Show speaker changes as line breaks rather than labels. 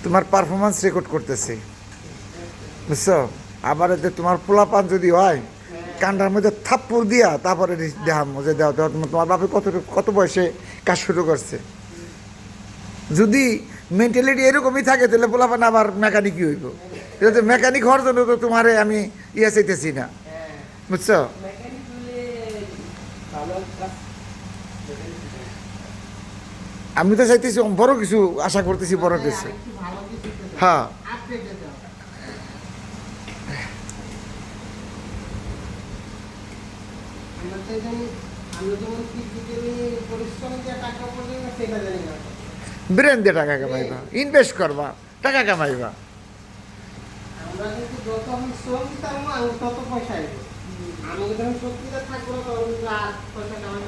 তোমার performance record করতেছে, বুঝছো? আবার এতে তোমার পোলাপান যদি হয় কান্ডার মধ্যে থাপ্পড় দিয়া তারপরে দেখাম যে দেওয়া দেওয়া তোমার বাপে কত বয়সে কাজ শুরু করছে। যদি মেন্টালিটি এরকমই থাকে তাহলে পোলাপান আবার মেকানিকই হইব। কিন্তু মেকানিক হওয়ার জন্য তো তোমারে আমি ইয়ে চাইতেছি না, বুঝছো? আমি তো চাইতেছি বড় কিছু, আশা করতেছি বড় কিছু। হ্যাঁ, ব্রেন দিয়ে টাকা কামাইবা, ইনভেস্ট করবা, টাকা কামাইবা।
আমরা কিন্তু যত আমি শ্রম দিতাম তত পয়সা আসবে। আমি যখন সত্যিটা থাকবো তখন আর পয়সা কামাই